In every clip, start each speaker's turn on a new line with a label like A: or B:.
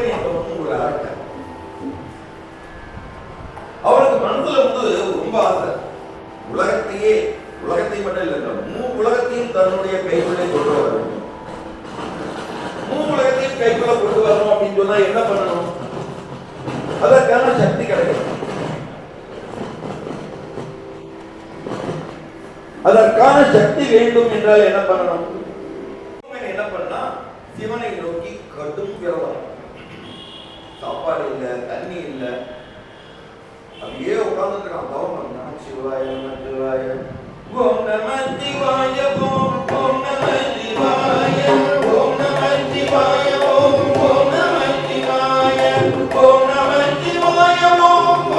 A: முருகன் என்பவன் ஒரு அரக்கன். அவனுக்கு மனசுல ரொம்ப ஆசை, உலகத்தை மட்டும் இல்லை, உலகத்தையும் தன்னுடைய கைக்குள்ளே கொண்டு வரணும். உலகத்தையும் கைக்குள்ள கொண்டு வரணும் அப்படின்னு சொன்னா என்ன பண்ணணும்? அதற்கான சக்தி கிடைக்கணும். அதற்கான சக்தி வேண்டும் என்றால் என்ன பண்ணணும்? என்ன பண்ணா சிவனை நோக்கி கடும் விரதம். சாப்பாடு இல்லை, தண்ணி இல்லை, அப்படியே உட்கார்ந்துட்டு இருக்கான். தவம் பண்ணா சிவாய நமச்சிவாய, ஓம் நம சிவாய, ஓம் நம சிவாய, ஓம் நம சிவாய, ஓம் நம சிவாய, ஓம் நம சிவாய,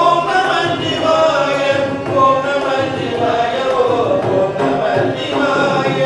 A: ஓம் நம சிவாய, ஓம் நம சிவாய, ஓம் நம சிவாய.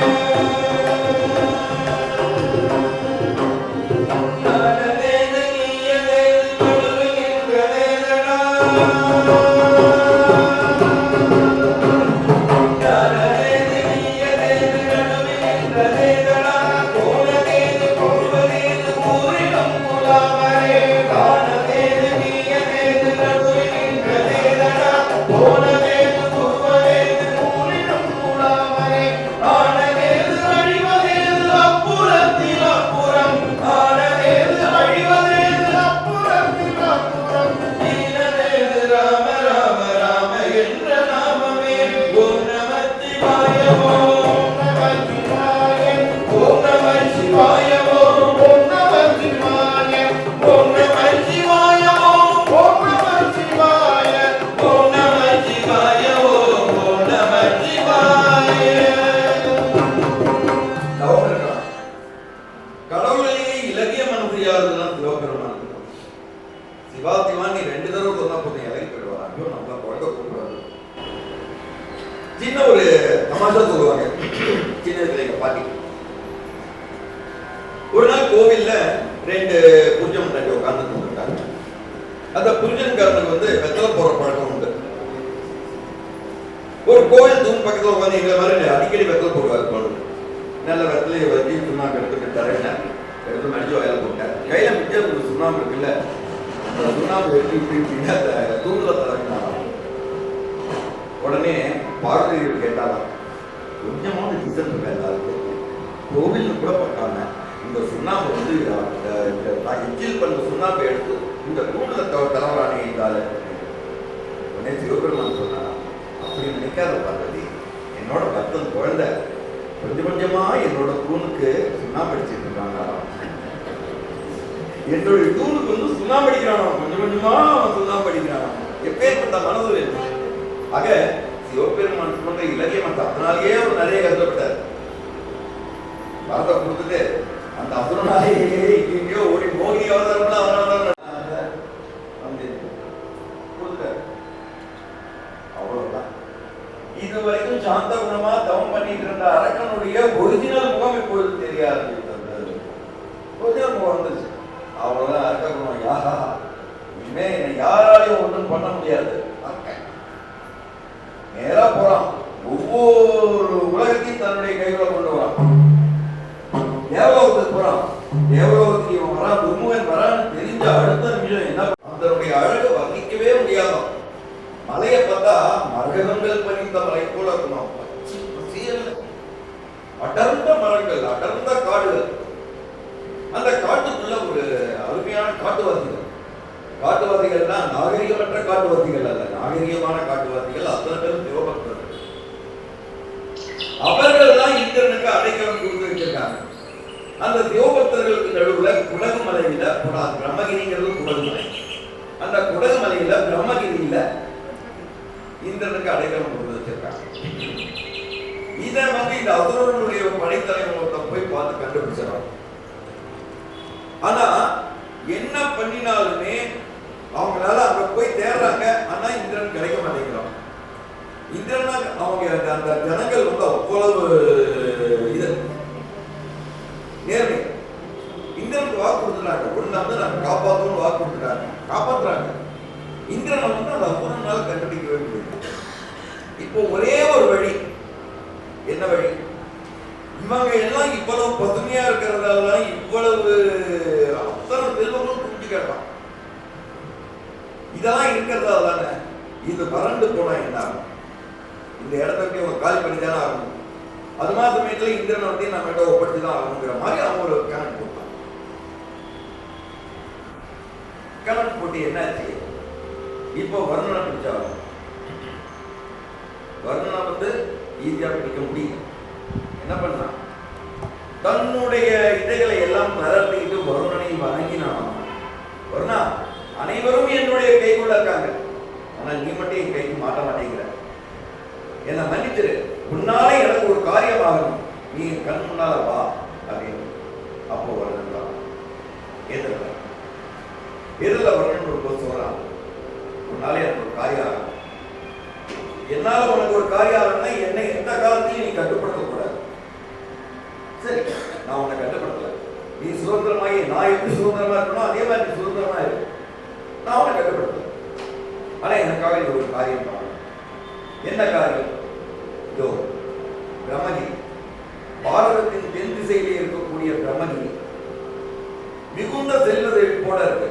A: சின்ன ஒரு தமாஷா சொல்லுவாங்க. சின்ன வயசுல பாட்டி ஒரு நாள் கோவில்ல 2 புருஷன் முன்னாடி உட்கார்ந்து இருக்காங்க. அந்த புருஷன்காரனுக்கு வெத்தலை போற பழக்கம் உண்டு. ஒரு கோவில் தூண் பக்கத்துல உட்காந்து எங்களை மாதிரி அடிக்கடி வெத்தலை போடுவார். நல்ல வெத்தலையை வச்சு சுண்ணாம்பு எடுத்துட்டு தரேன் எடுத்து மடிச்சு வயல போட்டேன். கையில மிச்சம் சுண்ணாம்பு இருக்குல்ல, அந்த சுண்ணாம்பு எடுத்து தூண்ல தரேன். உடனே பார்வையில் கேட்டாலும் கொஞ்சமான டிசன் இருக்கா எல்லாருக்கும். கோவில் கூட பார்க்காம இந்த சுண்ணாம்பு எச்சில் பண்ண சுண்ணாம்பை எடுத்து இந்த தூண்ல தலைவரானே இருந்தால உடனே சிவபெருமான் சொன்னா, அப்படி நினைக்காத பார்வதி, என்னோட பக்தன் குழந்தை கொஞ்சம் கொஞ்சமா என்னோட தூணுக்கு சுண்ணாம்பு அடிச்சுட்டு இருக்காங்க. என்னுடைய தூணுக்கு சுண்ணாம்பு அடிக்கிறானோ, கொஞ்சம் கொஞ்சமா சுண்ணாம்பு அடிக்கிறானோ. எப்பேற்பட்ட மனது வேணும். ஆக சிவபெருமான் சொன்ன இலக்கியம் அதனாலேயே அவர் நிறைய கருதப்பட்டார். வார்த்தை கொடுத்துட்டு அந்த அசுரனாலேயே எங்கேயோ ஓடி மோகி அவதாரம் அவ்வளவுதான். இது வரைக்கும் சாந்த குணமா தவம் பண்ணிட்டு இருந்த அரக்கனுடைய ஒரிஜினல் முகம் இப்பொழுது தெரிய ஆரம்பித்தது. ஒரிஜினல் முகம் வந்துச்சு. அவ்வளவுதான் அரக்க குணம். யாரா இனிமே என்னை யாராலையும் ஒன்றும் பண்ண முடியாது. நேரா போறான். ஒவ்வொரு உலகத்தையும் தன்னுடைய கைகளை கொண்டு வரான். தேவலோகத்துக்கு போறான். தேவலோகத்துக்கு இவன் வரான், துர்முகன் வரான்னு தெரிஞ்ச அடுத்த நிமிஷம் என்ன, அதனுடைய அழகு வர்ணிக்கவே முடியாதான். மலையை பார்த்தா மரகதங்கள் பறிந்த மலை போல இருக்கணும். அடர்ந்த மரங்கள், அடர்ந்த காடுகள். அந்த காட்டுக்குள்ள ஒரு அருமையான காட்டுவாசிகள்லாம் நாகரிகமற்ற காட்டுவாசிகள் அல்ல, நாகரிகமான காட்டுவாசிகள். அத்தனை பேரும் சிவபக்தர்கள். அவர்கள் தான் இந்திரனுக்கு அடைக்கலம் கொடுத்து வச்சிருக்காங்க. அந்த சிவபக்தர்களுக்கு நடுவுல குடகு மலையில, பிரம்மகிரிங்கிறது குடகு மலை, அந்த குடகு மலையில பிரம்மகிரியில இந்திரனுக்கு அடைக்கலம் கொடுத்து வச்சிருக்காங்க. இதை இந்த அசுரனுடைய படைத்தலைவன் ஒருத்தன் போய் பார்த்து கண்டுபிடிச்சிடறான். ஆனா என்ன பண்ணினாலுமே அவங்களால அங்க போய் தேடுறாங்க. ஆனா இந்திரன் கிடைக்க மாட்டேங்கிறான். இந்திரன் அவங்க அந்த ஜனங்கள் அவ்வளவு இது நேர்மை. இந்திரனுக்கு வாக்கு கொடுத்துட்டாங்க. ஒண்ணு நாங்க காப்பாற்றணும் வாக்கு கொடுத்துட்டாங்க, காப்பாற்றுறாங்க. இந்திரனை அந்த அசுரனால கண்டுபிடிக்கவே முடியும். இப்போ ஒரே ஒரு வழி. என்ன வழி? இவங்க எல்லாம் இவ்வளவு பசுமையா இருக்கிறதால இவ்வளவு அத்தனை செல்வங்களும் குடிக்க இதெல்லாம் இருக்கிறதால தானே இது வறண்டு போனா என்ன ஆகும்? இந்த இடத்த பற்றி அவங்க காலி பண்ணி தானே ஆகணும். அது மாதிரி சமயத்தில் இந்திரனை வந்து நம்ம கிட்ட ஒப்படைச்சு தான் ஆகணுங்கிற மாதிரி அவங்க ஒரு கணக்கு போட்டாங்க. கணக்கு போட்டு என்னாச்சு? இப்போ வர்ணனை பிடிச்சாங்க. வர்ணனை வந்து ஈஸியா பிடிக்க முடியும். என்ன பண்ணா? தன்னுடைய இதைகளை எல்லாம் தளர்த்திக்கிட்டு வருணனை வணங்கினான். வருணா, அனைவரும் என்னுடைய கைக்குள்ள இருக்காங்க, ஆனா நீ மட்டும் என் கைக்கு மாட்ட மாட்டேங்கிற. என்ன மன்னிச்சிரு, முன்னாலே எனக்கு ஒரு காரியம் ஆகணும், நீ என் கண் முன்னால வா அப்படின்னு. அப்போ வருணன் தான் எதிரில் வருணன் ஒரு போது சொல்றான், முன்னாலே எனக்கு ஒரு காரியம் ஆகணும். என்னால உனக்கு ஒரு காரியம் ஆகணும்னா என்னை எந்த காலத்தையும் நீ கட்டுப்படுத்தக்கூடாது. சரி, நான் உன்னை கட்டுப்படுத்தல. நீ சுதந்திரமாகி நான் எப்படி சுதந்திரமா இருக்கணும் அதே மாதிரி நீ சுதந்திரமா இருக்கு. நான் உன்னை கட்டுப்படுத்தல. ஆனா எனக்காக நீ ஒரு காரியம் பண்ணணும். என்ன காரியம்? இதோ பிரம்மகிரி, பாரதத்தின் தென் திசையிலே இருக்கக்கூடிய பிரம்மகிரி மிகுந்த செல்வ செழிப்போட இருக்கு.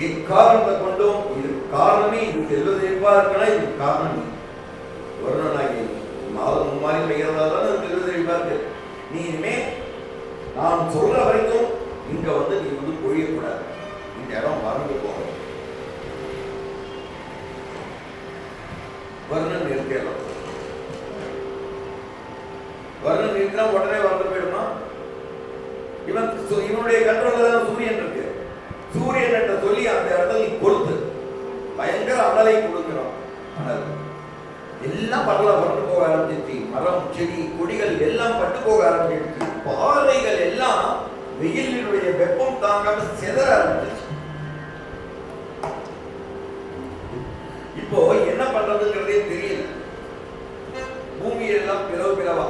A: இக்காரணத்தை கொண்டும் இது காரணமே, இது செல்வ செழிப்பா இருக்குன்னா இது காரணம் வருணனாகி மாதம் மும்மாறி பெய்யறதால தான் செல்வ செழிப்பா இருக்கு. நீ இனிமே நான் சொல்ற வரைக்கும் இங்க வந்து நீ வந்து பொழியக்கூடாது, இந்த இடம் மறந்து போகணும். வருணன் நிறுத்திடலாம். வருணன் நிறுத்தினா உடனே வறண்டு போயிடுமா? இவனுடைய கண்ட்ரோல்ல தான் சூரியன் இருக்கு. சூரியன் சொல்லி அந்த இடத்துல நீ கொடுத்து பயங்கர அனலை கொடுக்கிறான். அனல் எல்லாம் பரல பட்டு போக ஆரம்பிச்சிருச்சு. மரம், செடி, கொடிகள் எல்லாம் பட்டு போக ஆரம்பிச்சிருச்சு. பாறைகள் எல்லாம் வெயிலினுடைய வெப்பம் தாங்காம செதற ஆரம்பிச்சிருச்சு. இப்போ என்ன பண்றதுங்கிறதே தெரியல. பூமியெல்லாம் பிளவு பிளவா,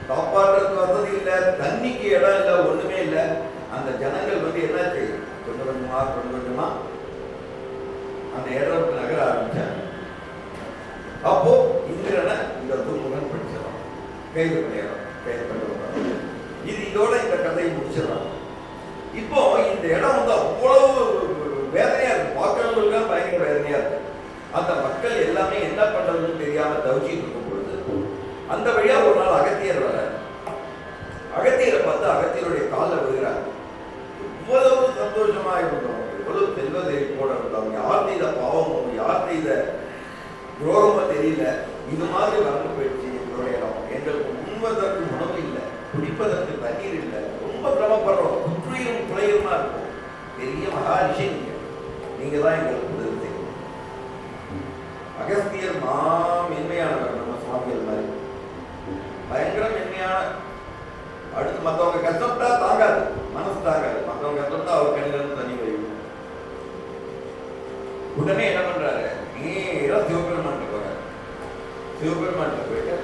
A: காப்பாற்றுறதுக்கு வசதி இல்லை, தண்ணிக்கு இடம் இல்லை, ஒண்ணுமே இல்லை. அந்த ஜனங்கள் வந்து என்ன செய்யும்? கொஞ்சம் கொஞ்சமா அந்த இடம் நகர ஆரம்பிச்சாங்க. அப்போ இந்திரனை இந்த துர்முகன் படிச்சிடலாம், கைது பண்ணிடலாம், கைது பண்ணுவாங்க. இது இதோட இந்த கதையை முடிச்சிடலாம். இப்போ இந்த இடம் வந்து அவ்வளவு வேதனையா இருக்கு, பார்க்கறவங்களுக்கு பயங்கர வேதனையா இருக்கு. அந்த மக்கள் எல்லாமே என்ன பண்றதுன்னு தெரியாம தவிச்சிட்டு இருக்கும் பொழுது அந்த வழியா ஒரு நாள் அகத்தியர் வர. அகத்தியரை பார்த்து அகத்தியருடைய காலில் விழுகிறார். இவ்வளவு சந்தோஷமா இருந்தோம், இவ்வளவு செல்வ செழிப்போட இருந்தோம், யார் செய்த பாவமும் யார் செய்த துரோகமா தெரியல, இது மாதிரி வறண்டு போயிடுச்சு எங்களுடைய இடம். எங்களுக்கு உண்பதற்கு உணவு இல்லை, குடிப்பதற்கு தண்ணீர் இல்லை, ரொம்ப சிரமப்படுறோம், குற்றுயிரும் குறையுமா இருக்கும். பெரிய மகாரிஷி நீங்க தான் எங்களுக்கு உதவி செய்யணும். அகஸ்தியர் மென்மையானவர், நம்ம சுவாமிகள் மாதிரி பயங்கர மென்மையான. அடுத்து மற்றவங்க கஷ்டப்பட்டா தாங்காது, மனசு தாங்காது. மற்றவங்க கஷ்டப்பட்டா அவர் கண்ணில இருந்து தண்ணி வரும். உடனே என்ன பண்றாரு? நேரா சிவபெருமான் போறாரு. சிவபெருமான் போயிட்டு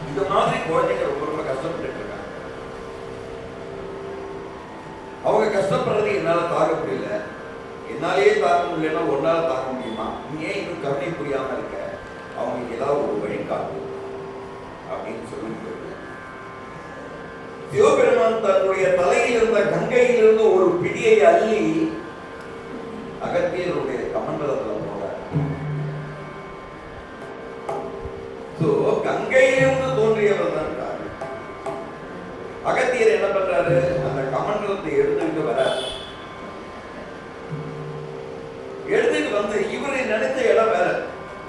A: இந்த மாதிரி குழந்தைங்க ரொம்ப ரொம்ப கஷ்டப்பட்டு இருக்காங்க, அவங்க கஷ்டப்படுறது என்னால தாங்க முடியல, என்னாலேயே தாங்க முடியலன்னா ஒன்னால தாங்க முடியுமா? நீ ஏன் இன்னும் கருணை புரியாம இருக்க? அவங்களுக்கு ஏதாவது ஒரு வழி காட்டு அப்படின்னு சொல்லி சிவபெருமான் தன்னுடைய தலையில் இருந்த கங்கையிலிருந்து ஒரு பிடியை அள்ளி அகத்தியருடைய கமண்டலத்தில் போறார். கங்கையிலிருந்து தோன்றியவர் தான் காரணம். அகத்தியர் என்ன பண்றாரு? அந்த கமண்டலத்தை எடுத்துக்கிட்டு வர. எடுத்துட்டு வந்து இவரை நினைத்த இடம் வேற.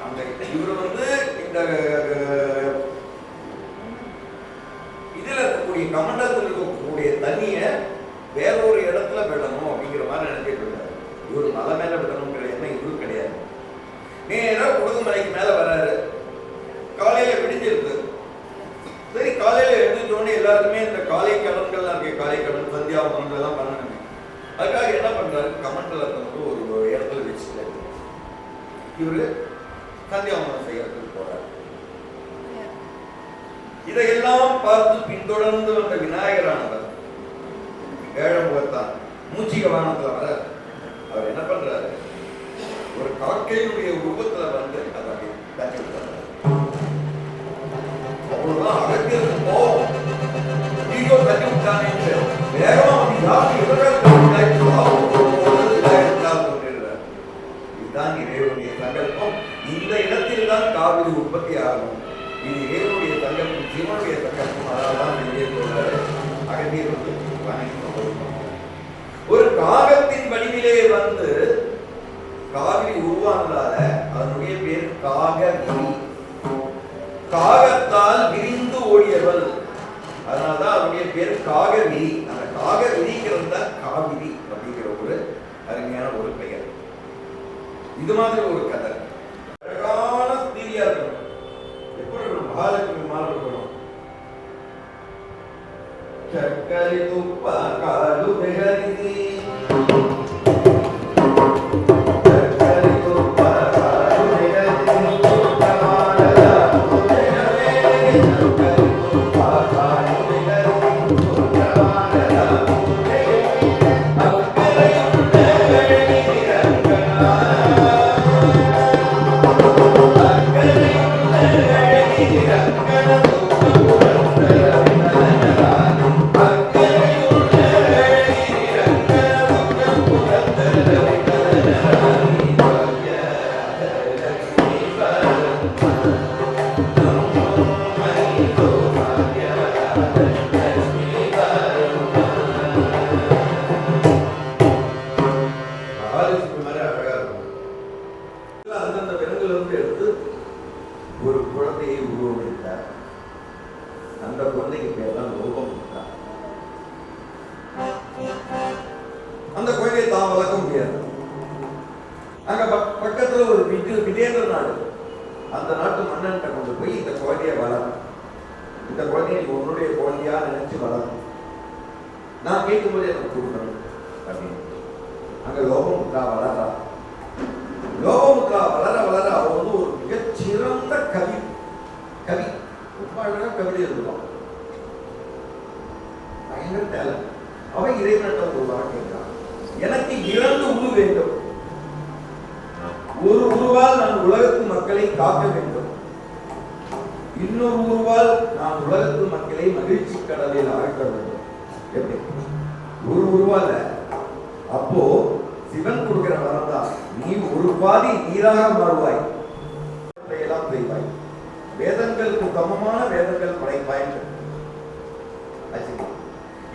A: அந்த இவர் வந்து இந்த இதுல இருக்கக்கூடிய கமண்டலத்தில் இருக்கக்கூடிய தண்ணிய வேறொரு இடத்துல விடணும் அப்படிங்கிற மாதிரி நினைச்சிட்டு இருந்தாரு. இவர் மலை மேல விடணுங்கிற எண்ணம் இவரு கிடையாது. நேரா குடுகுமலைக்கு மேல வர்றாரு. காலையில விடிஞ்சிருக்கு. சரி, காலையில எழுந்திரிச்சோடனே எல்லாருக்குமே இந்த காலை கடன்கள்லாம் இருக்கு, காலை கடன் சந்தியாவனம் எல்லாம் பண்ணணுங்க. அதுக்காக என்ன பண்றாரு? கமண்டலத்தை வந்து ஒரு இடத்துல வச்சுட்டு இவரு சந்தியாவனம் செய்யறதுக்கு போறாரு. இதையெல்லாம் பார்த்து பின்தொடர்ந்து வந்த விநாயகரானவர் ஏழமுகத்தான் மூச்சிக வானத்துல வர. அவர் என்ன பண்றாரு? ஒரு காக்கையினுடைய உருவத்துல வந்து அதை தட்டி விட்டார். அவ்வளவுதான். அகத்தியருக்கு போவோம், நீங்க தட்டி விட்டானே வேகமா யாருக்கு எதிராக காகவிரி. அந்த காகவிரிங்கிறது தான் காவிரி அப்படிங்கிற ஒரு அருமையான ஒரு பெயர். இது மாதிரி ஒரு கதை. அழகான ஸ்திரியா இருக்கணும். எப்படி இருக்கணும்? மகாலட்சுமி மாதிரி இருக்கணும். சக்கரை துப்பா காடு வெகரிதி ஒரு குழந்தையை உருவமைத்தார். அந்த குழந்தைக்கு பேர் தான் லோகமுத்ரா. அந்த குழந்தையை தான் வளர்க்க முடியாது. அங்க பக்கத்துல ஒரு விதேந்திர நாடு, அந்த நாட்டு மன்னன்கிட்ட கொண்டு போய் இந்த குழந்தைய வளரும், இந்த குழந்தைய உன்னுடைய குழந்தையா நினைச்சு வளரும், நான் கேட்கும்போது எனக்கு கொடுக்கணும் அப்படின்னு. அங்க லோகமுத்ரா வளரா. லோகமுத்ரா வளர வளர அவன் வந்து ஒரு மிகச்சிறந்த கவி. ரொம்ப அழகா கவிதை எழுதுவான். பயங்கர டேலண்ட். அவன் இறைவனிடம் ஒரு வாரம் கேட்கிறான், எனக்கு 2 உரு வேண்டும். ஒரு உருவால் நான் உலகத்து மக்களை காக்க வேண்டும், இன்னொரு உருவால் நான் உலகத்து மக்களை மகிழ்ச்சி கடலில் ஆழ்த்த வேண்டும். எப்படி? ஒரு உருவால அப்போ சிவன் கொடுக்கிற வரம் தான், நீ ஒரு பாதி நீராக மாறுவாய், எல்லாம் செய்வாய், வேதங்களுக்கு சமமான வேதங்கள் படைப்பாய்.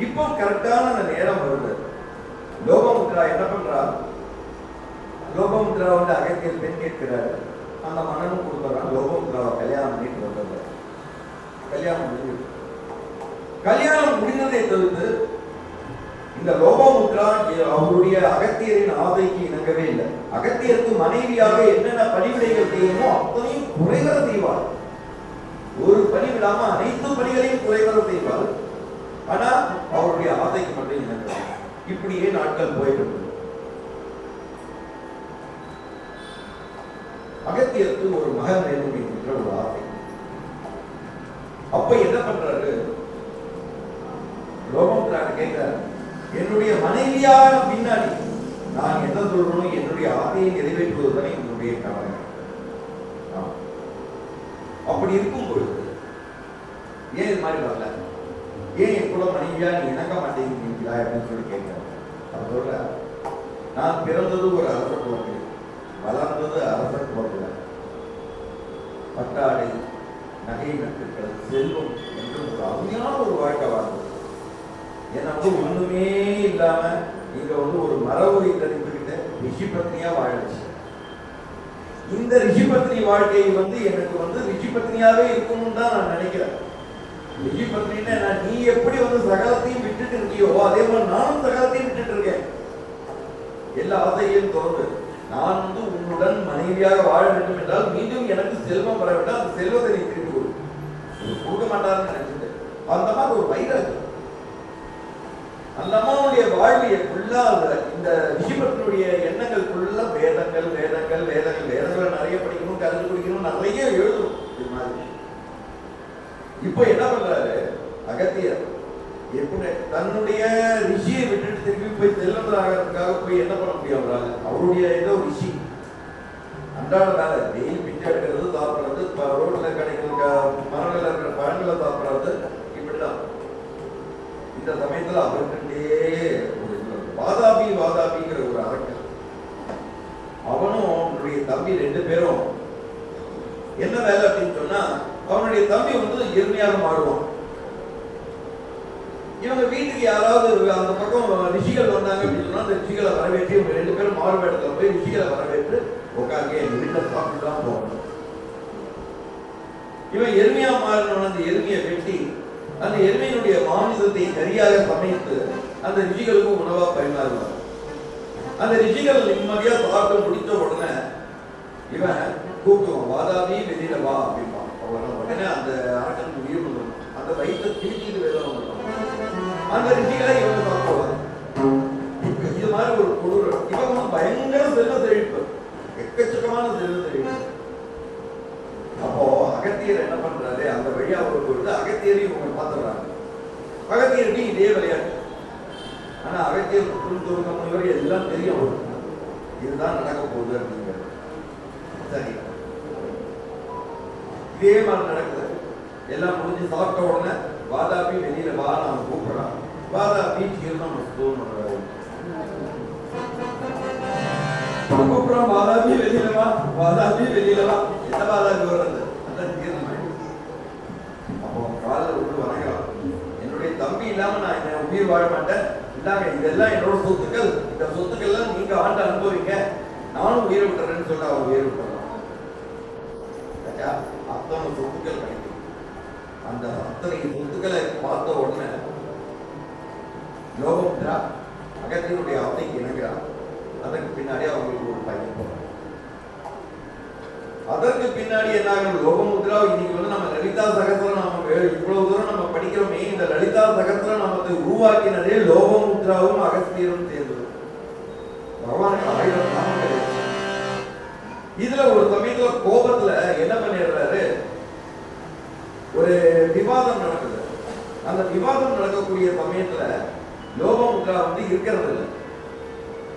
A: இப்போ கரெக்டான அந்த நேரம் வருது. லோகமுத்ரா என்ன பண்றா? லோகமுத்ரா வந்து அகத்தியர் பெண் கேட்கிறாரு. அந்த மன்னனும் கொடுத்துறான். லோகமுத்ராவை கல்யாணம் பண்ணிட்டு வந்தது. கல்யாணம் முடிந்ததை தவிர்த்து இந்த லோகமுத்ரா அவருடைய அகத்தியரின் ஆசைக்கு இணங்கவே இல்லை. அகத்தியருக்கு மனைவியாக என்னென்ன பணிவிடைகள் செய்யணுமோ அத்தனையும் குறைவர செய்வார். ஒரு பணி விடாம அனைத்து பணிகளையும் குறைவர செய்வார். ஆனா அவருடைய ஆசைக்கு மட்டும் இணங்க. இப்படியே நாட்கள் போயிட்டு இருந்தது. அகத்தியருக்கு ஒரு மகன் வேணும் என்கின்ற ஒரு ஆசை. அப்ப என்ன பண்றாரு? லோகமுத்ரா கேட்கிறாரு, என்னுடைய மனைவியான பின்னாடி நான் என்ன சொல்றோம், என்னுடைய ஆசையை நிறைவேற்றுவதுதான் என்னுடைய கடமை. அப்படி இருக்கும் பொழுது ஏன் இது மாதிரி வரல, ஏன் என் கூட மனைவியா நீ இணங்க மாட்டேங்கிறீங்களா அப்படின்னு சொல்லி கேட்கிறேன். அவர் சொல்ற, நான் பிறந்தது ஒரு அரச குலத்தில், வளர்ந்தது அரச குலத்தில், பட்டாடை நகை நட்டுக்கள் செல்வம் என்று ஒரு அருமையான ஒரு வாழ்க்கை வாழ்ந்தது. ஏன்னா ஒண்ணுமே இல்லாம இங்க வந்து ஒரு மரபுரை தெரிந்துகிட்ட ரிஷிபத்னியா வாழச்சு. இந்த ரிஷிபத்னி வாழ்க்கை வந்து எனக்கு வந்து ரிஷிபத்னியாவே இருக்கணும்னு தான் நான் நினைக்கிறேன். ரிஷிபத்னின்னா நீ எப்படி வந்து சகலத்தையும் விட்டுட்டு இருக்கியோ அதே மாதிரி நானும் சகலத்தையும் விட்டுட்டு இருக்கேன். எல்லா ஆசையும் தோன்று நான் வந்து உன்னுடன் மனைவியாக வாழ வேண்டும் என்றால் மீண்டும் எனக்கு செல்வம் வர விட்டால் அந்த செல்வத்தை நீ திருப்பி கொடுக்க மாட்டாருன்னு நினைச்சிட்டு அந்த மாதிரி ஒரு வைராக்கியம். அந்த அம்மாவுடைய வாழ்வியை ஃபுல்லா இந்த ரிஷிபத்தினுடைய எண்ணங்கள் ஃபுல்லா வேதங்கள் வேதங்கள் வேதங்கள் வேதங்களை நிறைய படிக்கணும், கருது குடிக்கணும், நிறைய எழுதணும். இது மாதிரி இப்போ என்ன பண்றாரு அகத்தியர்? எப்படி தன்னுடைய ரிஷியை விட்டுட்டு திரும்பி போய் செல்வந்தராகிறதுக்காக போய் என்ன பண்ண முடியும் அவரால்? அவருடைய ஏதோ ரிஷி அன்றாட வேலை, டெய்லி பிச்சை எடுக்கிறது, சாப்பிட்றது, ரோட்ல கிடைக்கிற மரங்கள் இருக்கிற பழங்களை சாப்பிட்றது, இப்படிதான். இந்த சமயத்துல அவர்கிட்டே ஒரு வாதாபிங்கிற ஒரு அரக்கன், அவனும் அவனுடைய தம்பி 2 பேரும் என்ன வேலை அப்படின்னு சொன்னா, அவனுடைய தம்பி வந்து எருமையாக மாறுவான். இவங்க வீட்டுக்கு யாராவது அந்த பக்கம் ரிஷிகள் வந்தாங்க அப்படின்னு சொன்னா அந்த ரிஷிகளை வரவேற்று இவங்க 2 பேரும் மாறுவேடத்துல போய் ரிஷிகளை வரவேற்று உட்காந்து எங்க வீட்டுல சாப்பிட்டு தான் போகணும். இவன் எருமையா மாறினவன் அந்த எருமையை வெட்டி அந்த எருமையினுடைய மாமிசத்தை கரியாக சமைத்து அந்த ரிஷிகளுக்கும் உணவா பரிமாறுவார். அந்த ரிஷிகள் நிம்மதியா சாப்பிட்டு முடிச்ச உடனே இவன் கூப்பிடுவான், வாதாபி வெளியில வா அப்படின்பான். உடனே அந்த அரக்கன் உயிர் வந்துடும். அந்த வயிற்றை கிழிச்சிட்டு வெளில வந்துடும். அந்த ரிஷிகளை இவங்க சாப்பிடுவாங்க. இது மாதிரி ஒரு பொருள் இவங்க பயங்கர செல்வ செழிப்பு, எக்கச்சக்கமான செல்வ செழிப்பு. அப்போ அகத்தியர் என்ன பண்றாரு, அந்த வழியா அவர் போயிட்டு அகத்தியரையும் இவங்க பார்த்துடுறாங்க. அகத்தியருக்கு இதே விளையாட்டு. ஆனா அகத்தியர் துருக்க முனிவர் எல்லாம் தெரியும், இதுதான் நடக்க போகுது அப்படிங்கிறது. சரி, இதே மாதிரி நடக்குது. எல்லாம் முடிஞ்சு சாப்பிட்ட உடனே வாதாபி வெளியில வா நான் கூப்பிடுறான். வாதாபி தீர்ணம் கூப்பிடுறான். வாதாபி வெளியில வா, வாதாபி வெளியில வா. என்ன வாதாபி வர்றது, அதான் தீர்ணம். அப்போ காலில் விட்டு வணங்கலாம். என்னுடைய தம்பி இல்லாம நான் என்ன உயிர் வாழ மாட்டேன். இல்லாங்க இதெல்லாம் என்னோட சொத்துக்கள், இந்த சொத்துக்கள்லாம் நீங்க ஆண்டு அனுபவிங்க, நானும் உயிரை விட்டுறேன்னு சொல்லி அவன் உயிரை விட்டுறான். அத்தனை சொத்துக்கள் கிடைக்கும். அந்த அத்தனை சொத்துக்களை பார்த்த உடனே லோகமுத்ரா அகத்தியனுடைய ஆசைக்கு இணங்கிறான். அதற்கு பின்னாடி அவங்களுக்கு ஒரு பையன் போறான். அதற்கு பின்னாடி என்ன லோகமுத்ரா இன்னைக்கு வந்து நம்ம லலிதா சகஸ்ரநாமம் இவ்வளவு தூரம் நம்ம படிக்கிறோமே, இந்த லலிதா சகஸ்ரநாமத்தை உருவாக்கினதே லோகமுத்ராவும் அகஸ்தியரும் சேர்ந்தது. பகவானுக்கு 1000 நாமங்கள். இதுல ஒரு சமயத்துல கோபத்துல என்ன பண்ணிடுறாரு, ஒரு விவாதம் நடக்குது. அந்த விவாதம் நடக்கக்கூடிய சமயத்துல லோகமுத்ரா வந்து இருக்கிறது இல்லை.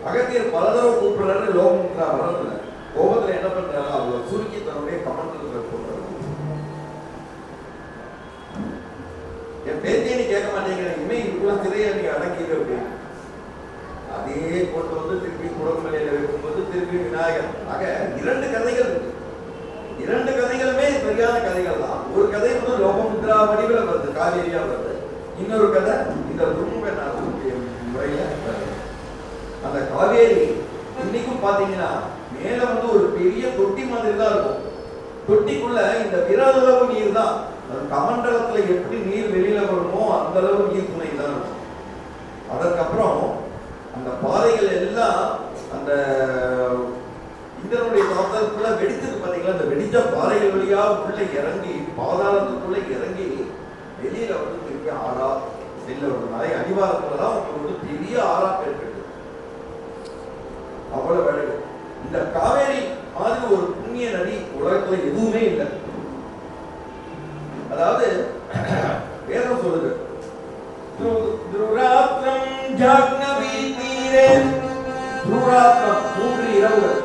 A: அகத்தியர் பல தடவை கூப்பிடுறாரு, லோகமுத்ரா வர்றதில்லை. கோபத்துல என்ன பண்றாரு, அவங்க சுருக்கி தன்னுடைய கமெண்ட்ல போடுறாரு. என் பேத்தியை நீ கேட்க மாட்டேங்கிறீங்க, இனிமே இதுக்குள்ள திரையை நீ அடக்கிடு அப்படின்னு. அதே கொண்டு வந்து திருப்பி குடமலையில வைக்கும்போது திருப்பி விநாயகர். ஆக 2 கதைகள் இருக்கு. 2 கதைகளுமே சரியான கதைகள் தான். ஒரு கதை வந்து லோகமுத்ரா வடிவில் வருது, காவேரியா வருது. இன்னொரு கதை இந்த துருமுக முறையில வருது. அந்த காவேரி இன்னைக்கும் பாத்தீங்கன்னா மேல வந்து ஒரு பெரிய தொட்டி மாதிரி தான் இருக்கும். தொட்டிக்குள்ள இந்த விரலளவு நீர் தான். கமண்டலத்துல எப்படி நீர் வெளியில வருமோ அந்த அளவு நீர் துணை தான் இருக்கும். அதற்கப்புறம் அந்த பாறைகள் எல்லாம் அந்த இந்திரனுடைய தாக்கத்துக்குள்ள வெடிச்சது பாத்தீங்களா, அந்த வெடிச்ச பாறைகள் வழியா உள்ள இறங்கி பாதாளத்துக்குள்ள இறங்கி வெளியில வந்து திருப்பி ஆறா வெளில ஒரு மலை அடிவாரத்துலதான் உங்களுக்கு வந்து பெரிய ஆறா பெருக்கு. அவ்வளவு அழகு. இந்த காவேரி மாதிரி ஒரு புண்ணிய நதி உலகத்துல எதுவுமே இல்லை. அதாவது வேதம் சொல்லுது, துராத்ரம் ஜாக்னவி தீரே, துராத்ரம் 3 இரவுகள்,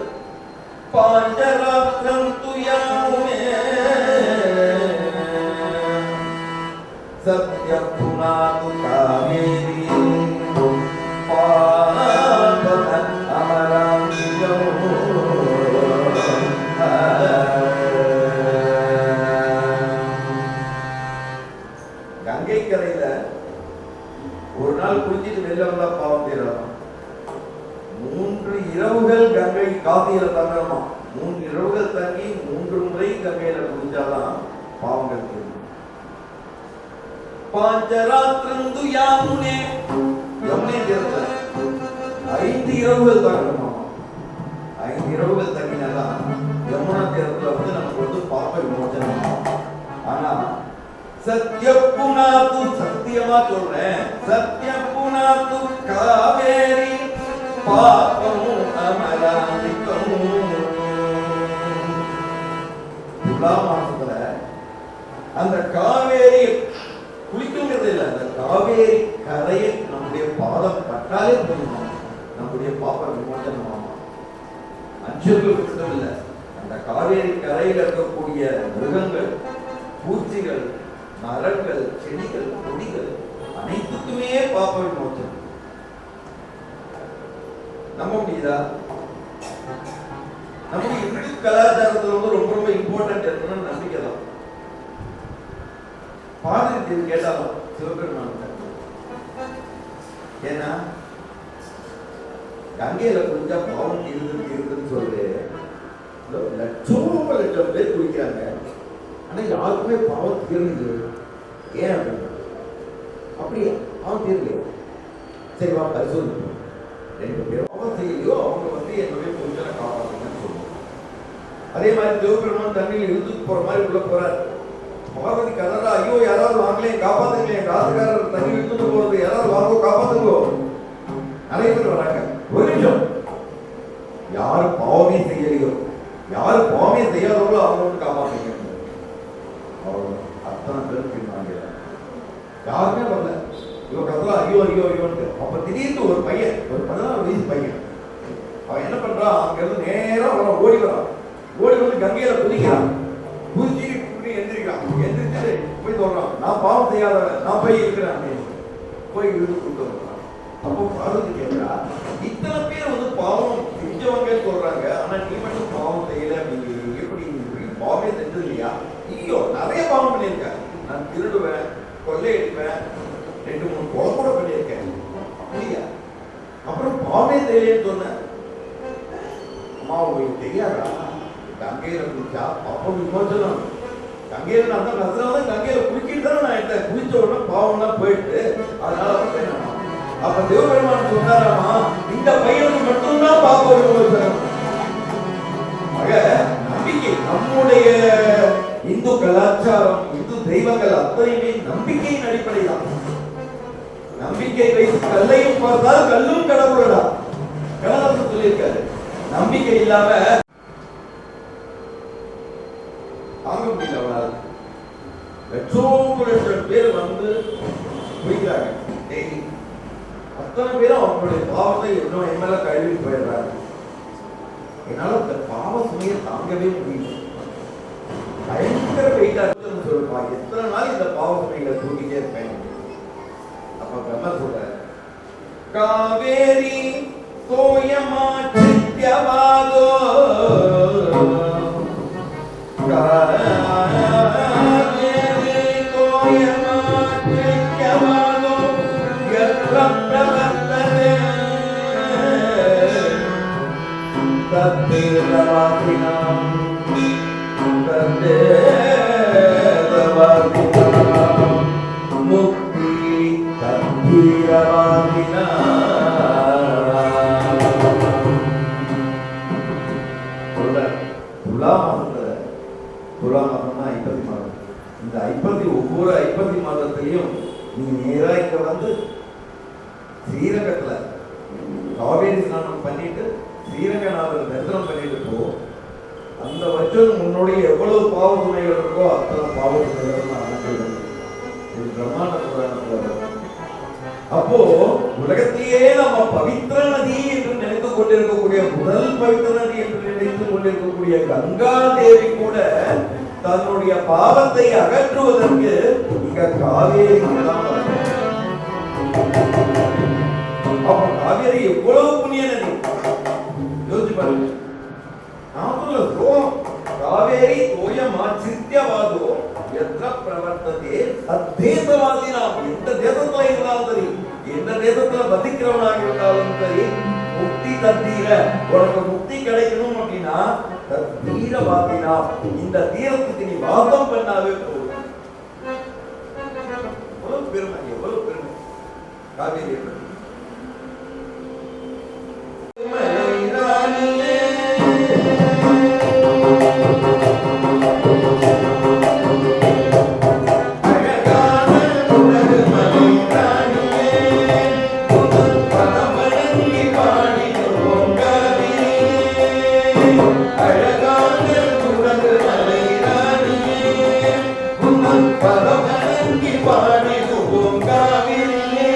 A: பாஞ்சராத்ரம் துயாமுனே, சத்ய புனாது காவேரி கங்கை கரையில ஒரு நாள் குளிச்சிட்டு வெளில வந்தா பாவம் தீரலாம். 3 இரவுகள் கங்கை காசியில தங்கணுமா. 3 இரவுகள் தங்கி 3 முறை கங்கையில குளிச்சாதான் பாவங்கள் தீரும். பாஞ்சராத்திரந்து யாமுனே, யமுனை தீரத்துல 5 இரவுகள் தங்கணுமா. 5 இரவுகள் தங்கினாதான் யமுனா தீரத்துல வந்து நமக்கு வந்து பாப்ப விமோசனம். ஆனா சத்ய புனாது, சத்தியமா சொல்றேன், சத்ய புனாது காவேரி பாபமும் அமராந்திக்கும். துலா மாசத்துல அந்த காவேரி குளிக்குங்கிறது இல்லை, அந்த காவேரி கரையை நம்முடைய பாதம் பட்டாலே போதுமா, நம்முடைய பாப்ப விமோசனமாமா. மனுஷர்கள் மட்டும் இல்லை, அந்த காவேரி கரையில் இருக்கக்கூடிய மிருகங்கள், பூச்சிகள், மரங்கள், செடிகள், கொடிகள் அனைத்துக்குமே பாப்ப விமோசனம். நம்ப முடியுதா? நம்முடைய இந்து கலாச்சாரத்துல வந்து ரொம்ப ரொம்ப இம்பார்ட்டன்ட் என்னன்னு நம்பிக்கை தான். பாதிரி கேட்டாலும் சிவபெருமான், ஏன்னா கங்கையில குளிச்சா பாவம் இருக்குன்னு சொல்லு. லட்சம் பேர் குளிக்கிறாங்க, ஆனா யாருக்குமே பாவம் தீர்ந்து. ஏன் அப்படின்னு அப்படியே அவன் தெரியலையோ சரி வா பரிசோதிப்போம். 2 பேரும் அவன் செய்யலையோ அவங்க வந்து என்னுடைய பொருட்களை காப்பாற்றுங்கன்னு சொல்லுவாங்க. அதே மாதிரி தேவபெருமான் தண்ணியில் இழுத்துட்டு போற மாதிரி உள்ள போறாரு. பார்வதி கதறா, ஐயோ யாராவது வாங்கலே காப்பாத்துங்களே, காசுக்காரர் தண்ணி இழுத்துட்டு போறது, யாராவது வாங்க காப்பாத்துங்கோ. நிறைய பேர் வராங்க. ஒரு நிமிஷம், யாரு பாவமே செய்யலையோ, யாரு பாவமே செய்யாதவங்களோ அவங்க வந்து காப்பாத்துங்க. அவ்வளவு அத்தனை பேர் பின்னாங்க, யாருமே வரல. இவன் கதறா, ஐயோ ஐயோ ஐயோன்னு. அப்ப திடீர்னு ஒரு பையன், ஒரு 16 வயசு பையன், அவன் என்ன பண்றான், அங்க இருந்து நேரா வரான், ஓடி வரான். ஓடி வந்து கங்கையில குதிக்கிறான். குதிச்சு எந்திரிக்கிறான். எந்திரிச்சு போய் சொல்றான், நான் பாவம் செய்யாதவன், நான் போய் இருக்கிறேன். போய் இழுத்து கொண்டு வர்றான். அப்போ பார்வதி கேட்கிறா, இத்தனை பேர் வந்து பாவம் செஞ்சவங்க சொல்றாங்க, ஆனா நீ மட்டும் பாவம் செய்யல அப்படிங்கிறீங்க, எப்படி பாவமே செஞ்சது இல்லையா? ஐயோ நிறைய பாவம் பண்ணியிருக்க, நான் திருடுவேன், கொள்ளையடிப்பேன், 2-3 கொலை கூட பண்ணியிருக்கேன் இல்லையா? அப்புறம் பாவமே செய்யலன்னு சொன்ன. அம்மா உங்களுக்கு தெரியாதா, கங்கையில குளிச்சா அப்போ விமோசனம். கங்கையில நான் தான் அதனாலதான் கங்கையில குளிக்கிட்டு தானே நான் எடுத்தேன். குளிச்ச உடனே பாவம்லாம் போயிட்டு அதனால அப்ப தேவபெருமான் சொன்னாராமா, இந்த பையனுக்கு மட்டும்தான் பாவ விமோசனம். ஆக நம்பிக்கை, நம்முடைய இந்து கலாச்சாரம், இந்து தெய்வங்கள் அத்தனையுமே நம்பிக்கையின் அடிப்படை தான். நம்பிக்கை வைத்து கல்லையும் பார்த்தால் கல்லும் கடவுளடா, கடவுள் சொல்லியிருக்காரு. நம்பிக்கை இல்லாம தாங்க முடியல. அவனால் லட்சோபலட்சம் பேர் வந்து குடிக்கிறாங்க. அத்தனை பேரும் அவங்களுடைய பாவத்தை இன்னும் என் மேல கழுவி போயிடுறாங்க. என்னால இந்த பாவ சுமையை தாங்கவே முடியல. பயங்கர வெயிட்டா இருக்குன்னு சொல்லுவா, எத்தனை நாள் இந்த பாவ சுமைகளை தூக்கிட்டே இருப்பேன். அப்ப பிரம்ம சொல்ற, காவேரி தோயமா சித்யவாதோ முக்தி தீரவாதினா. துலா மாதம்னா ஐப்பசி மாதம். இந்த ஒவ்வொரு ஐப்பசி மாதத்திலையும் நீ நேரா இங்க வந்து ஸ்ரீரங்கத்துல காவேரி ஸ்நானம் பண்ணிட்டு ஸ்ரீரங்கநாதர் தரிசனம் பண்ணிட்டு போ. அந்த வருஷம் முன்னோடைய எவ்வளவு பாவ துணைகள் இருக்கோ அத்தனை பாவ துணைகள் நான் அனுப்பிடுவேன். இது பிரம்மாண்ட புராணத்துல. அப்போ உலகத்திலேயே நம்ம பவித்திர நதி என்று நினைத்துக் கொண்டிருக்கக்கூடிய, முதல் பவித்திர நதி என்று நினைத்துக் கொண்டிருக்கக்கூடிய கங்கா தேவி கூட தன்னுடைய பாவத்தை அகற்றுவதற்கு இங்க காவேரி. அப்ப காவேரி எவ்வளவு புண்ணிய நதி யோசிச்சு பாருங்க. காவேரி தோயமா சித்யவாதோ எത്ര பிரவர்த்ததே தத்தேசவாதி. நாம் எந்த தேசத்துல இருந்தாலும் சரி, எந்த தேசத்துல வசிக்கிறவனாக இருந்தாலும் சரி, முக்தி தத்தீர, உனக்கு முக்தி கிடைக்கணும் அப்படின்னா தத்தீரவாதினா, இந்த தீரத்துக்கு நீ வாசம் பண்ணாவே போதும். எவ்வளவு பெருமை, எவ்வளவு பெருமை காவேரி.
B: பதவனங்கி பாடி காவிரியே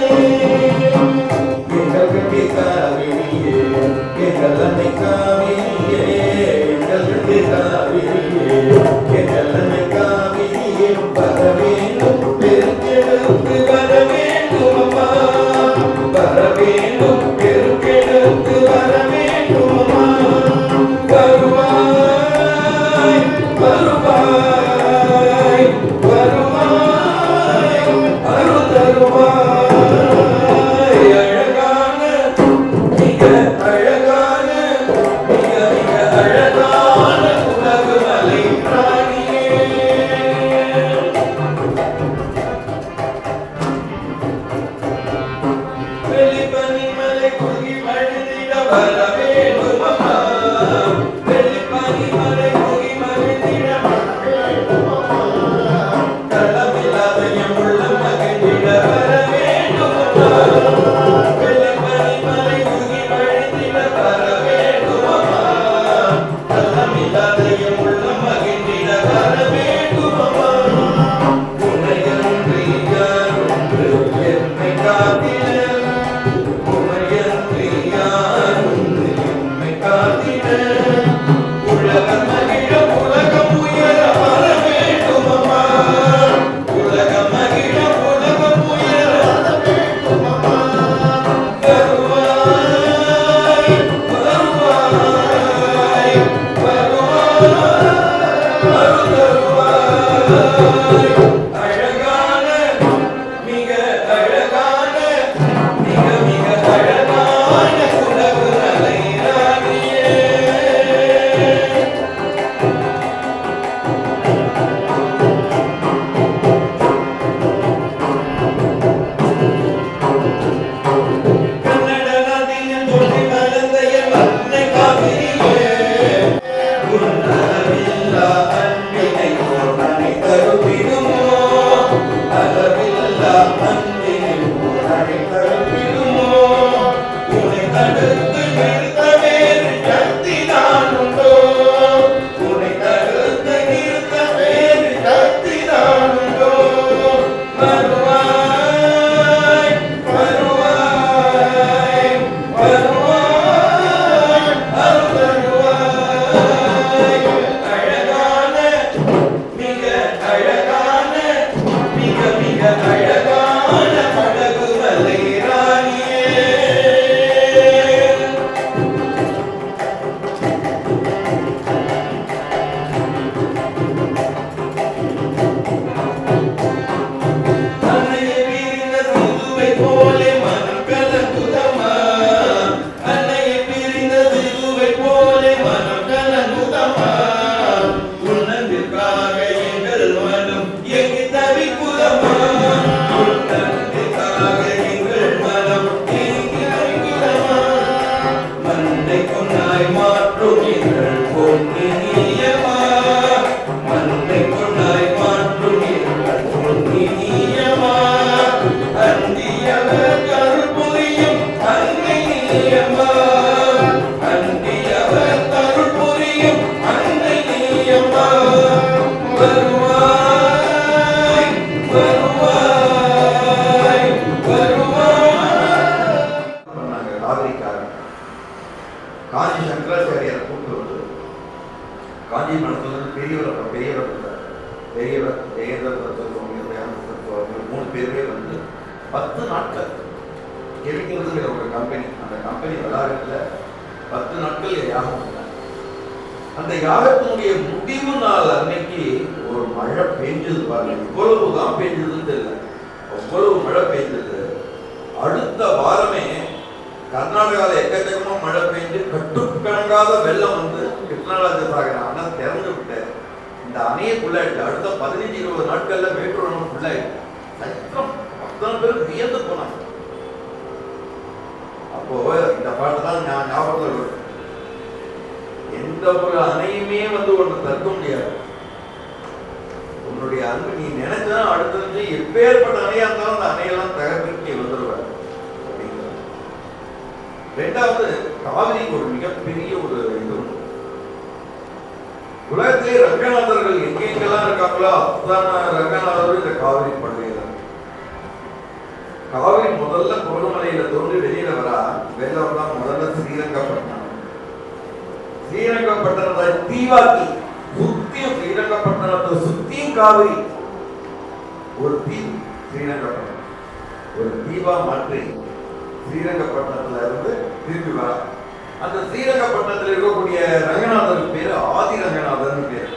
A: காஞ்சி சங்கராச்சாரியார் கூப்பிட்டு வந்து காஞ்சி மடத்தில் பெரியவர் மூணு பேருமே வந்து 10 நாட்கள் கெமிக்கல்ஸுங்கிற ஒரு கம்பெனி, அந்த கம்பெனி வளாகத்தில் 10 நாட்கள் யாகம் பண்ணாங்க. அந்த யாகத்தினுடைய முடிவு நாள் அன்னைக்கு ஒரு மழை பெஞ்சது பாருங்க. இவ்வளவுதான் பெஞ்சதுன்னு தெரியல, அவ்வளவு மழை பெஞ்சது. அடுத்த வாரமே கர்நாடகாவில் எக்கச்சக்கமா மழை பெய்ஞ்சு கட்டுக்கணங்காத வெள்ளம் வந்து கிருஷ்ணராஜ சாகர் அணை திறந்து விட்டு இந்த அணையை ஃபுல்லாயிட்டு. அடுத்த 15-20 நாட்கள்ல மேட்டூர் அணை ஃபுல்லாயிட்டு. சத்திரம் அத்தனை பேர் வியந்து போனாங்க. அப்போ இந்த பாட்டு தான் ஞாபகத்தில் வரும். எந்த ஒரு அணையுமே வந்து ஒன்று தடுக்க முடியாது. உன்னுடைய அன்பு நீ நினைச்சா அடுத்தது எப்பேற்பட்ட அணையா இருந்தாலும் அந்த அணையெல்லாம் தகர்த்து நீ வந்துடுவார். ரெண்டாவது, காவிரிக்கு ஒரு மிகப்பெரிய ஒரு இது உண்டு. உலகத்திலே ரங்கநாதர்கள் எங்கெங்கெல்லாம் இருக்காங்களோ அத்தனை ரங்கநாதர்கள் இந்த காவிரி படுகையில. காவிரி முதல்ல கொல்லுமலையில தோன்றி வெளியில வரா வெள்ளம் தான் முதல்ல ஸ்ரீரங்கப்பட்டினம். ஸ்ரீரங்கப்பட்டினத்தை தீவாக்கி சுத்தியும் ஸ்ரீரங்கப்பட்டினத்தை சுத்தியும் காவிரி ஒரு தீவு. ஸ்ரீரங்கப்பட்டினம் ஒரு தீவா மாற்றி ஸ்ரீரங்கப்பட்டினத்துல இருந்து திரும்பி வர. அந்த ஸ்ரீரங்கப்பட்டினத்தில் இருக்கக்கூடிய ரங்கநாதருக்கு பேரு ஆதி ரங்கநாதர்னு பேர்.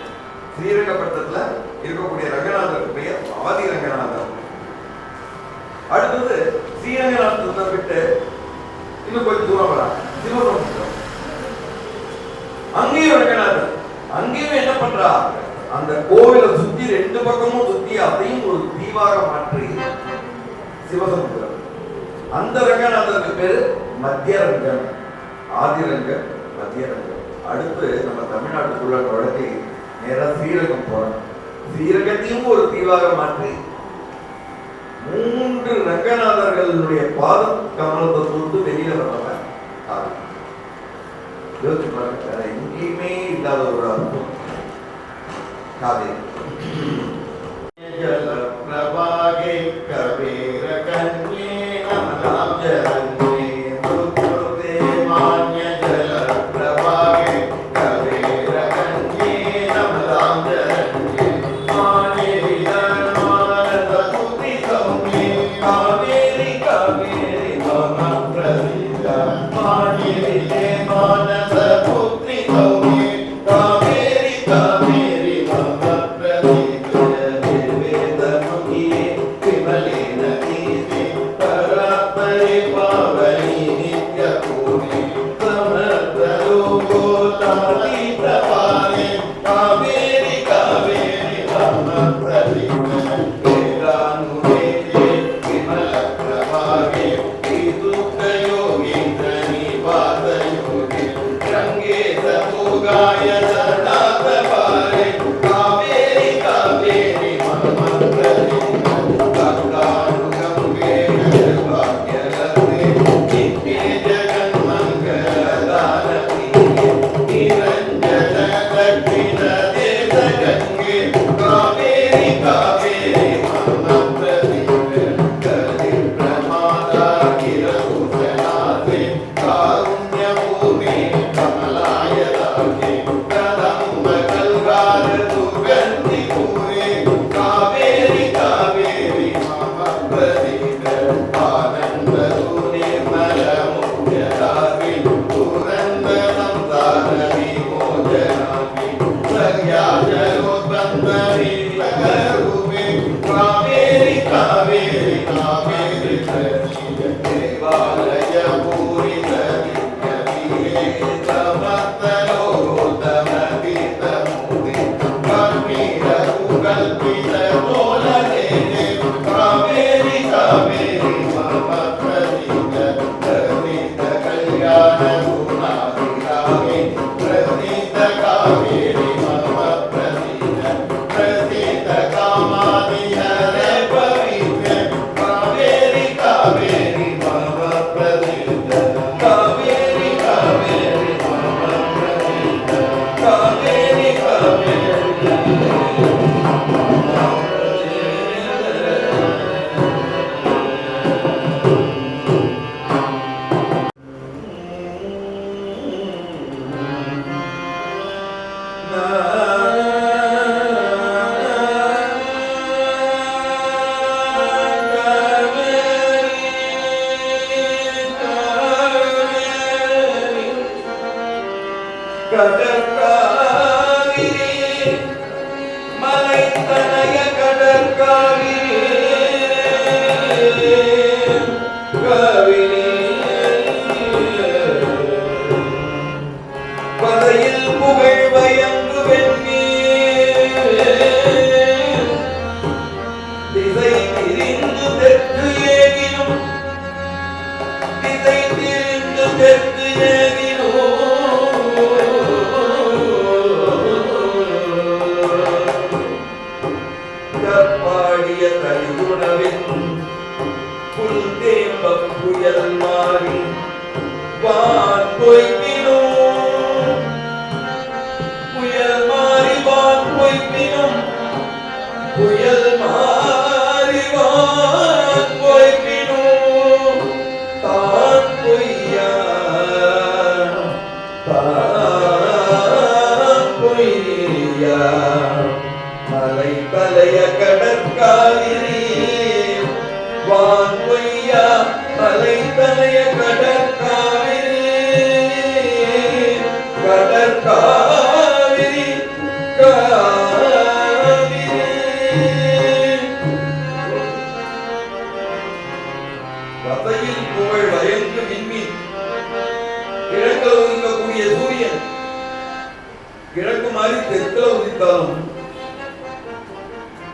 A: ஸ்ரீரங்கப்பட்டினத்துல இருக்கக்கூடிய ரங்கநாதருக்கு பேர் ஆதி ரங்கநாதர். அடுத்தது ஸ்ரீரங்கநாதத்தை விட்டு இன்னும் கொஞ்சம் தூரம் வர சிவசமுத்திரம், அங்கேயும் ரங்கநாதர். அங்கேயும் என்ன பண்றா, அந்த கோவிலை சுத்தி 2 பக்கமும் சுத்தி அதையும் ஒரு தீவாக மாற்றி சிவசமுத்திரம். அந்த ரங்கநாதருக்கு பேரு மத்திய ரங்கன். ஆதிரங்கம், மத்தியரங்கம். அடுத்து நம்ம தமிழ்நாட்டுக்குள்ள நுழைஞ்சி நேராக ஸ்ரீரங்கம் போறோம். ஸ்ரீரங்கத்தையும் ஒரு தீவாக மாற்றி 3 ரங்கநாதர்களுடைய பாத கமலத்தை தொட்டு வெளியில வந்தவன் யோசிச்சு பாருங்க. எங்கேயுமே இல்லாத ஒரு அர்த்தம் காவேரி. ஜல பிரபாகே கபீர கன்யே நமதாம் ஜரண்யே துர்தே மான்ய ஜல பிரபாகே கபீர கன்யே நமதாம் ஜரண்யே மானேரி தர்மானத புதி சௌமே காவேரி காவேரி மம பிரதித மானேரி மானத புதி சௌமே காவேரி காவேரி மம பிரதித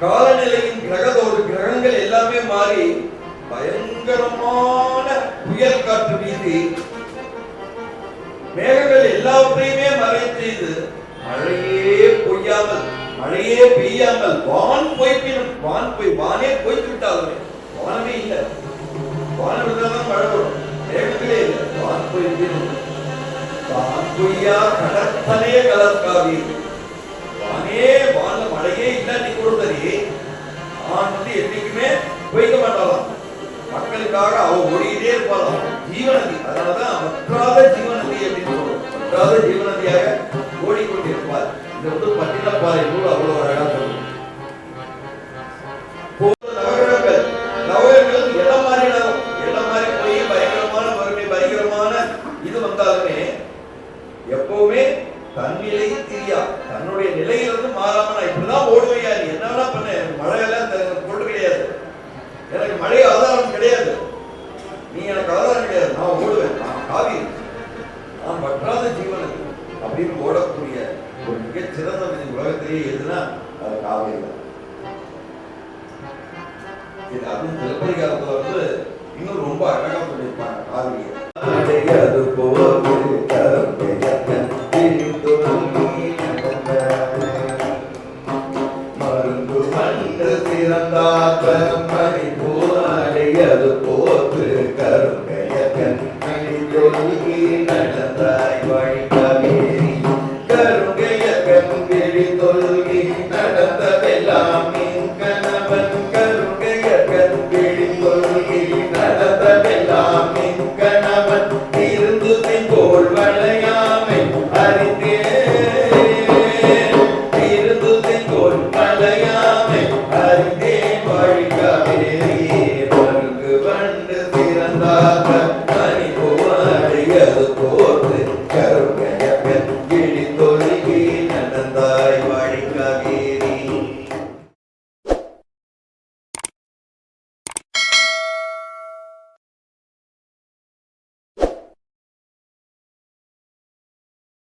B: காலநிலையின் கிரகங்கள் எல்லாமே மாறி பயங்கரமான புயல் காற்று வீசி மேகங்கள் எல்லாவற்றையுமே மறை செய்து மழையே பொய்யாமல் மழையே பெய்யாமல் வானே பொய்த்து விட்டாலுமே வானமே இல்லை. வானம் இருந்தால்தான் மழை வரும். மேகங்களே இல்லை. வான் பொய்ப்பினும் வான் பொய்யா கடற்கனே கலர்காவி. வான மழையே இல்லாட்டி கூட சரி, வான் வந்து என்னைக்குமே பொய்க்க மாட்டாளாம். மக்களுக்காக அவ ஓடிக்கிட்டே இருப்பாளாம். ஜீவநதி, அதனாலதான் வற்றாத ஜீவநதி அப்படின்னு சொல்றோம். வற்றாத ஜீவநதியாக ஓடிக்கொண்டிருப்பார். இந்த வந்து பட்டினப்பாறை நூல் அவ்வளவு அழகா சொல்லும். நவகிரகங்கள் இடம் மாறி போய் பயங்கரமான வறுமை, பயங்கரமான இது வந்தாலுமே எப்பவுமே தன்னிலை தெரியா, தன்னுடைய நிலையிலிருந்து மாறாம நான் இப்படிதான் ஓடுவையா, நீ என்ன வேணா பண்ண, எனக்கு மழையெல்லாம் பொருள் கிடையாது, எனக்கு மழை ஆதாரம் கிடையாது, நீ எனக்கு ஆதாரம் கிடையாது, நான் ஓடுவேன், நான் காவி, நான் வற்றாத ஜீவனுக்கு அப்படின்னு ஓடக்கூடிய ஒரு மிகச்சிறந்த உலகத்திலேயே எதுனா அது காவிரி தான். இது அதுவும் சிலப்பதிகாரத்துல வந்து இன்னும் ரொம்ப அழகா சொல்லியிருப்பாங்க காவிரியை. அது போல்